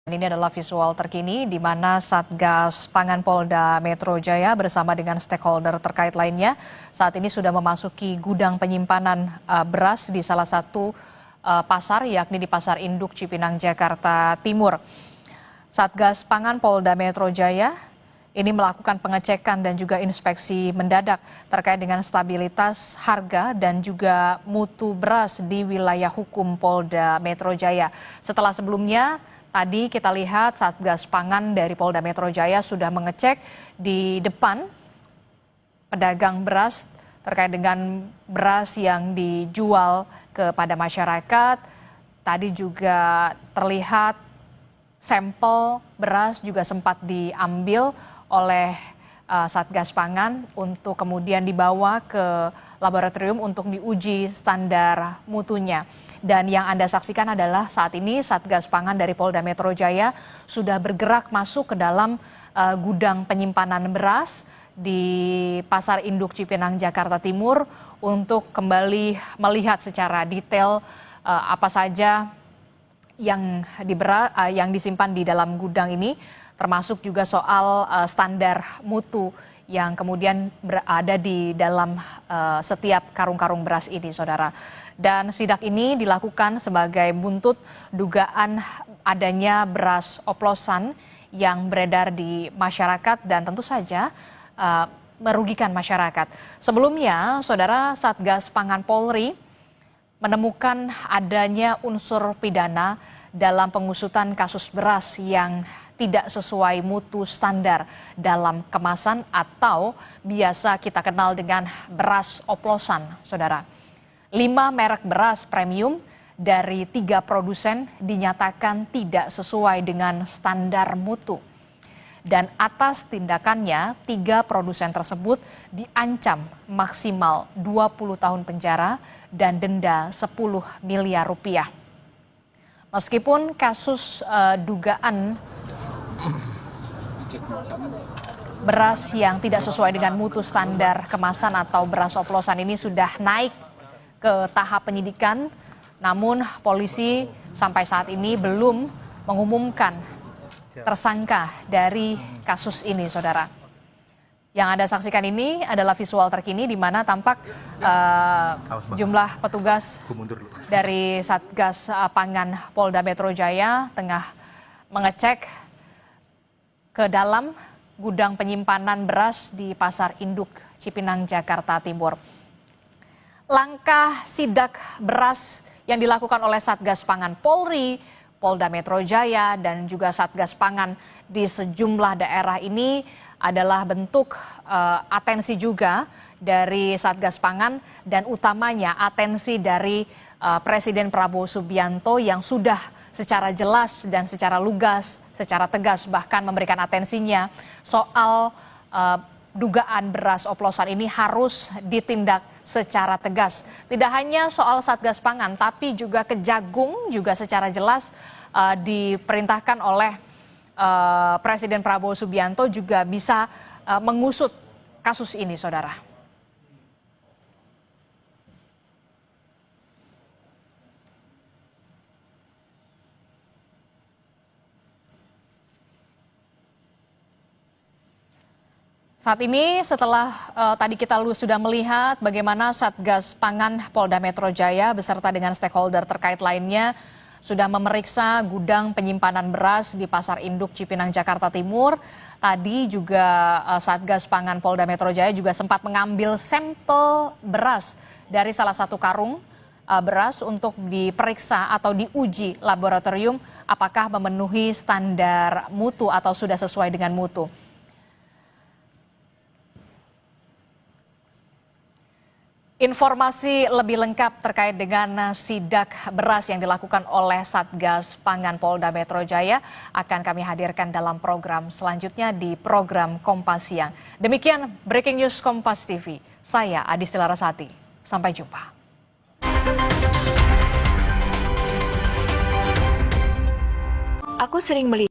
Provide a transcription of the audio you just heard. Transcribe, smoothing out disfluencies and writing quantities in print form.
Ini adalah visual terkini di mana Satgas Pangan Polda Metro Jaya bersama dengan stakeholder terkait lainnya saat ini sudah memasuki gudang penyimpanan beras di salah satu pasar, yakni di Pasar Induk Cipinang, Jakarta Timur. Satgas Pangan Polda Metro Jaya ini melakukan pengecekan dan juga inspeksi mendadak terkait dengan stabilitas harga dan juga mutu beras di wilayah hukum Polda Metro Jaya. Setelah sebelumnya tadi kita lihat Satgas Pangan dari Polda Metro Jaya sudah mengecek di depan pedagang beras terkait dengan beras yang dijual kepada masyarakat. Tadi juga terlihat sampel beras juga sempat diambil oleh Satgas Pangan untuk kemudian dibawa ke laboratorium untuk diuji standar mutunya. Dan yang Anda saksikan adalah saat ini Satgas Pangan dari Polda Metro Jaya sudah bergerak masuk ke dalam gudang penyimpanan beras di Pasar Induk Cipinang, Jakarta Timur untuk kembali melihat secara detail apa saja yang disimpan di dalam gudang ini, termasuk juga soal standar mutu yang kemudian berada di dalam setiap karung-karung beras ini, saudara. Dan sidak ini dilakukan sebagai buntut dugaan adanya beras oplosan yang beredar di masyarakat dan tentu saja merugikan masyarakat. Sebelumnya, saudara, Satgas Pangan Polri menemukan adanya unsur pidana dalam pengusutan kasus beras yang tidak sesuai mutu standar dalam kemasan atau biasa kita kenal dengan beras oplosan, saudara. 5 merek beras premium dari 3 produsen dinyatakan tidak sesuai dengan standar mutu. Dan atas tindakannya, 3 produsen tersebut diancam maksimal 20 tahun penjara dan denda 10 miliar rupiah. Meskipun kasus dugaan beras yang tidak sesuai dengan mutu standar kemasan atau beras oplosan ini sudah naik ke tahap penyidikan, namun polisi sampai saat ini belum mengumumkan tersangka dari kasus ini, saudara. Yang Anda saksikan ini adalah visual terkini di mana tampak sejumlah petugas dari Satgas Pangan Polda Metro Jaya tengah mengecek ke dalam gudang penyimpanan beras di Pasar Induk Cipinang, Jakarta Timur. Langkah sidak beras yang dilakukan oleh Satgas Pangan Polri, Polda Metro Jaya, dan juga Satgas Pangan di sejumlah daerah ini adalah bentuk atensi juga dari Satgas Pangan dan utamanya atensi dari Presiden Prabowo Subianto yang sudah secara jelas dan secara lugas, secara tegas bahkan memberikan atensinya soal dugaan beras oplosan ini harus ditindak secara tegas. Tidak hanya soal Satgas Pangan, tapi juga Kejagung juga secara jelas diperintahkan oleh Presiden Prabowo Subianto juga bisa mengusut kasus ini, saudara. Saat ini setelah tadi kita sudah melihat bagaimana Satgas Pangan Polda Metro Jaya beserta dengan stakeholder terkait lainnya sudah memeriksa gudang penyimpanan beras di Pasar Induk Cipinang, Jakarta Timur. Tadi juga Satgas Pangan Polda Metro Jaya juga sempat mengambil sampel beras dari salah satu karung beras untuk diperiksa atau diuji laboratorium apakah memenuhi standar mutu atau sudah sesuai dengan mutu. Informasi lebih lengkap terkait dengan sidak beras yang dilakukan oleh Satgas Pangan Polda Metro Jaya akan kami hadirkan dalam program selanjutnya di program Kompas Siang. Demikian Breaking News Kompas TV. Saya Adisty Larasati. Sampai jumpa. Aku sering melihat